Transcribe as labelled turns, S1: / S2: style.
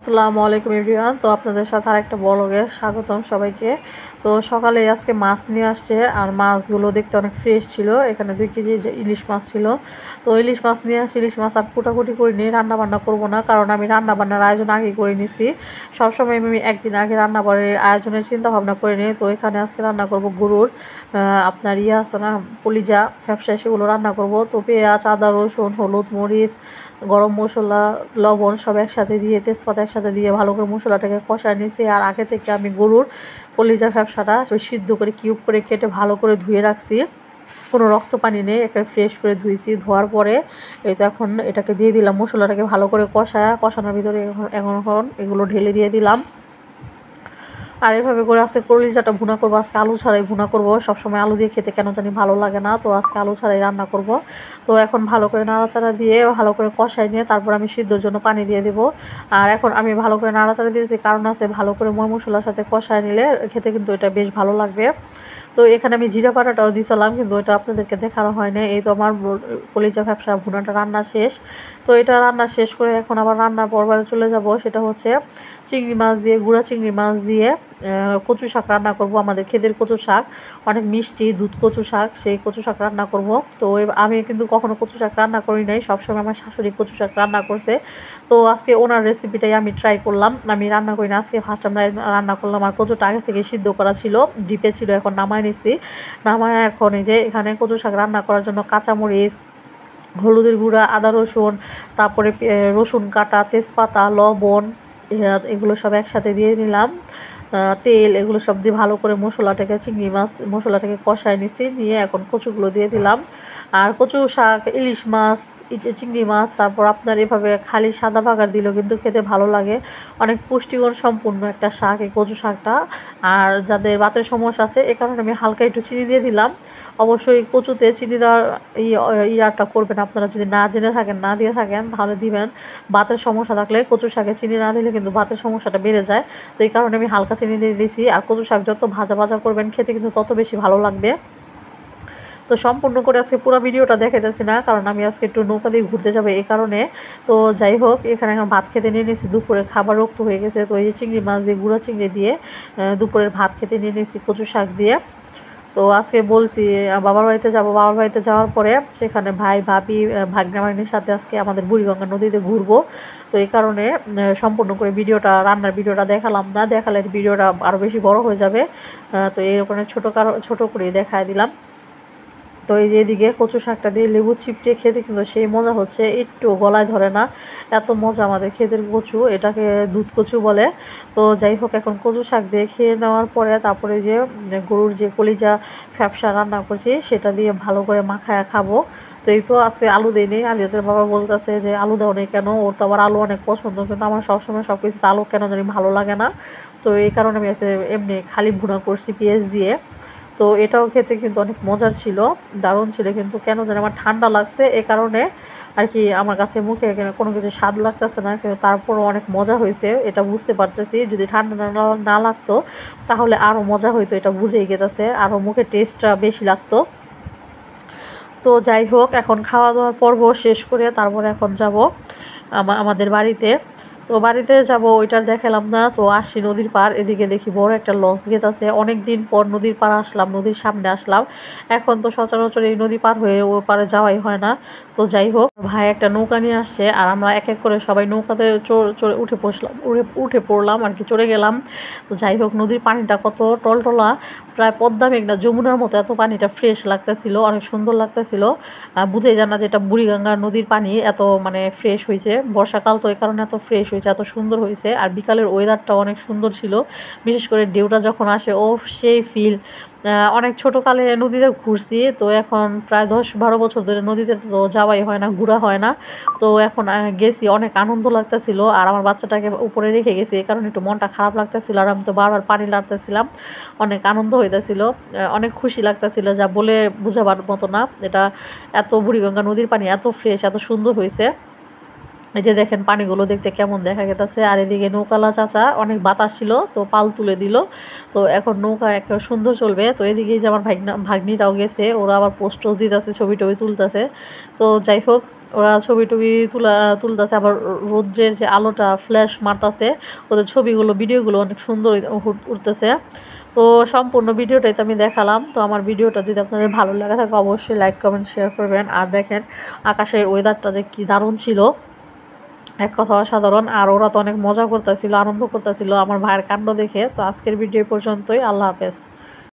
S1: আসসালামু আলাইকুম এভরিওয়ান। তো আপনাদের সাথে আরেকটা ব্লগে স্বাগতম সবাইকে। তো সকালে আজকে মাছ নিয়ে আসছে, আর মাছগুলো দেখতে অনেক ফ্রেশ ছিল। এখানে 2 কেজি ইলিশ মাছ ছিল। তো ইলিশ মাছ নিয়ে আসছি, ইলিশ মাছ আর কুটাকুটি করে নিয়ে রান্নাবান্না করব না, কারণ আমি রান্নাবান্নার আয়োজন আগে করে নিছি। সবসময় আমি একদিন আগে রান্নাবাড়ির আয়োজনের চিন্তা ভাবনা করে নিই। তো এখানে আজকে রান্না করব গরুর আপনার আছে না কলিজা ফ্যাপসা, সেগুলো রান্না করব। তো পেঁয়াজ, আদা, রসুন, হলুদ, মরিচ, গরম মশলা, লবণ সব একসাথে দিয়ে, তেজপাতা একসাথে দিয়ে ভালো করে মশলাটাকে কষায় নিয়েছি। আর আগে থেকে আমি গরুর কলিজা ফ্যাপসাটা সিদ্ধ করে কিউব করে কেটে ভালো করে ধুয়ে রাখছি। কোনো রক্ত পানি নেই, একটা ফ্রেশ করে ধুয়েছি। ধোয়ার পরে এই তো এখন এটাকে দিয়ে দিলাম, মশলাটাকে ভালো করে কষানোর ভিতরে এখন এগুলো ঢেলে দিয়ে দিলাম। আর এভাবে করে আজকে কলিজাটা ভুনা করবো। আজকে আলু ছাড়াই ভুনা করবো। সবসময় আলু দিয়ে খেতে কেন জানি ভালো লাগে না, তো আজকে আলু ছাড়াই রান্না করব। তো এখন ভালো করে নাড়াচাড়া দিয়ে ভালো করে কষাই নিয়ে তারপর আমি সিদ্ধর জন্য পানি দিয়ে দেবো। আর এখন আমি ভালো করে নাড়াচাড়া দিয়েছি, কারণ আছে ভালো করে ময় মশলার সাথে কষায় নিলে খেতে কিন্তু এটা বেশ ভালো লাগবে। তো এখানে আমি জিরা বাটাটাও দিয়েছিলাম, কিন্তু এটা আপনাদেরকে দেখানো হয় না। এই তো আমার কলিজা ফ্যাপসা ভুনাটা রান্না শেষ। তো এটা রান্না শেষ করে এখন আবার রান্নার পরবারে চলে যাব। সেটা হচ্ছে চিংড়ি মাছ দিয়ে, গুঁড়া চিংড়ি মাছ দিয়ে কচু শাক রান্না করব। আমাদের ক্ষেতের কচু শাক অনেক মিষ্টি, দুধ কচু শাক, সেই কচু শাক রান্না করব। তো আমি কিন্তু কখনো কচু শাক রান্না করি নাই, সবসময় আমার শাশুড়ি কচু শাক রান্না করছে। তো আজকে ওনার রেসিপিটাই আমি ট্রাই করলাম, আমি রান্না করি না, আজকে ফার্স্ট আমরা রান্না করলাম। আর কচুটা আগে থেকে সিদ্ধ করা ছিল, ডিপে ছিল, এখন নামায় নিছি। নামায় এখন এই যে এখানে কচু শাক রান্না করার জন্য কাঁচামরিচ, হলুদের গুঁড়া, আদা রসুন, তারপরে রসুন কাটা, তেজপাতা, লবণ, এগুলো সব একসাথে দিয়ে নিলাম। তেল, এগুলো সব দিয়ে ভালো করে চিংড়ি মাছ মশলাটাকে কষায় নিছি। নিয়ে এখন কচুগুলো দিয়ে দিলাম। আর কচু শাক, ইলিশ মাছ, চিংড়ি মাছ, তারপর আপনার এভাবে খালি সাদা বাগার দিলেও কিন্তু খেতে ভালো লাগে। অনেক পুষ্টিগুণ সম্পূর্ণ একটা শাক এই কচু শাকটা। আর যাদের বাতের সমস্যা আছে, এ কারণে আমি হালকা একটু চিনি দিয়ে দিলাম। অবশ্যই কচুতে চিনি দেওয়ার ইয়াটা করবেন আপনারা, যদি না জেনে থাকেন, না দিয়ে থাকেন, তাহলে দিবেন। বাতের সমস্যা থাকলে কচু শাকে চিনি না দিলে কিন্তু বাতের সমস্যাটা বেড়ে যায়। তো এই কারণে আমি হালকা চিনি দিয়ে দিয়েছি। আর কচু শাক যত ভাজা ভাজা করবেন খেতে কিন্তু তত বেশি ভালো লাগবে। তো সম্পূর্ণ করে আজকে পুরো ভিডিওটা দেখাইতেছি না, কারণ আমি আজকে একটু নৌকা দিয়ে ঘুরতে যাবো এই কারণে। তো যাই হোক, এখানে এখন ভাত খেতে নিয়ে নিয়েছি, দুপুরে খাবার রক্ত হয়ে গেছে। তো এই যে চিংড়ি মাছ দিয়ে, গুঁড়া চিংড়ি দিয়ে দুপুরের ভাত খেতে নিয়ে নিয়েছি কচু শাক দিয়ে। তো আজকে বলছি বাবার বাড়িতে যাব, বাবার বাড়িতে যাওয়ার পরে সেখানে ভাই, ভাবি, ভাগ্না ভাগ্নির সাথে আজকে আমাদের বুড়িগঙ্গা নদীতে ঘুরবো। তো এই কারণে সম্পূর্ণ করে রান্নার ভিডিওটা দেখালাম না, দেখালে ভিডিওটা আরও বেশি বড় হয়ে যাবে। তো এই ওখানে ছোটো করে দেখায় দিলাম। তো এই যে এদিকে কচু শাকটা দিয়ে লেবু চিপড়ে খেতে কিন্তু সেই মজা হচ্ছে, একটু গলায় ধরে না, এত মজা আমাদের ক্ষেতের কচু, এটাকে দুধ কচু বলে। তো যাই হোক, এখন কচু শাক দিয়ে খেয়ে নেওয়ার পরে তারপরে যে গরুর যে কলিজা ফ্যাপসা রান্না করছি সেটা দিয়ে ভালো করে মাখায়া খাবো। তো এই তো আজকে আলু দিইনি, আলিয়াদের বাবা বলতেছে যে আলু দাও নেই কেন, ওর তো আবার আলু অনেক পছন্দ, কিন্তু আমার সবসময় সব কিছুতে আলু কেন জানি ভালো লাগে না। তো এই কারণে আমি এমনি খালি ভুনা করছি পেঁয়াজ দিয়ে। তো এটাও খেতে কিন্তু অনেক মজার ছিল, দারুণ ছিল, কিন্তু কেন জানি আমার ঠান্ডা লাগছে, এ কারণে আর কি আমার কাছে মুখে কোনো কিছু স্বাদ লাগতেছে না, কিন্তু তারপরও অনেক মজা হয়েছে, এটা বুঝতে পারতেছি। যদি ঠান্ডা না লাগতো তাহলে আরও মজা হইতো, এটা বুঝেই গেতেছে, আরও মুখে টেস্টটা বেশি লাগতো। তো যাই হোক, এখন খাওয়া দাওয়ার পর্ব শেষ করে তারপরে এখন যাব আমাদের বাড়িতে। তো বাড়িতে যাব, ওইটার দেখালাম না। তো আসি নদীর পার, এদিকে দেখি বড় একটা লঞ্চ গেট আছে। অনেক দিন পর নদীর পার আসলাম, নদীর সামনে আসলাম। এখন তো সচরাচর এই নদী পার হয়ে ও পারে যাওয়াই হয় না। তো যাই হোক, ভাই একটা নৌকা নিয়ে আসছে, আর আমরা এক এক করে সবাই নৌকাতে চড়ে উঠে পড়লাম আর কি, চড়ে গেলাম। তো যাই হোক, নদীর পানিটা কত টলটলা, প্রায় পদ্মা মেঘনা যমুনার মতো, এত পানিটা ফ্রেশ লাগতেছিল, অনেক সুন্দর লাগতেছিল। বুঝেই যান না যে এটা বুড়িগঙ্গা নদীর পানি, এত মানে ফ্রেশ হয়েছে। বর্ষাকাল তো এই কারণে এত ফ্রেশ হয়েছে, এত সুন্দর হয়েছে। আর বিকালের ওয়েদারটাও অনেক সুন্দর ছিল, বিশেষ করে ঢেউটা যখন আসে, ও সেই ফিল। অনেক ছোটোকালে নদীতে ঘুরছি, তো এখন প্রায় 10-12 বছর ধরে নদীতে তো যাওয়াই হয় না, ঘোরা হয় না। তো এখন গেছি, অনেক আনন্দ লাগতেছিল। আর আমার বাচ্চাটাকে উপরে রেখে গেছি, এই কারণে একটু মনটা খারাপ লাগতেছিল, আর আমি তো বারবার পানি লাগতেছিলাম, অনেক আনন্দ হইতেছিল, অনেক খুশি লাগতেছিল, যা বলে বোঝাবার মতো না। এটা এত বুড়িগঙ্গা নদীর পানি এত ফ্রেশ, এত সুন্দর হয়েছে। এই যে দেখেন পানিগুলো দেখতে কেমন দেখা গেছে। আর এদিকে নৌকালা চাচা, অনেক বাতাস ছিল তো পাল তুলে দিল। তো এখন নৌকা একটা সুন্দর চলবে। তো এদিকে যে আমার ভাগ্নিটাও গেছে, ওরা আবার পোস্ট দিতেছে, ছবি টবি তুলতেছে। তো যাই হোক, ওরা ছবি টবি তুলতেছে, আবার রৌদ্রের যে আলোটা ফ্ল্যাশ মারতাছে, ওদের ছবিগুলো ভিডিওগুলো অনেক সুন্দর উঠতেছে। তো সম্পূর্ণ ভিডিওটাই তো আমি দেখালাম। তো আমার ভিডিওটা যদি আপনাদের ভালো লাগে থাকে অবশ্যই লাইক কমেন্ট শেয়ার করবেন। আর দেখেন আকাশের ওয়েদারটা যে কি দারুণ ছিল, এক কথা অসাধারণ। আর ওরা তো অনেক মজা করতেছিল, আনন্দ করতেছিল আমার ভাইয়ের কাণ্ড দেখে। তো আজকের ভিডিও পর্যন্তই, আল্লাহ হাফেজ।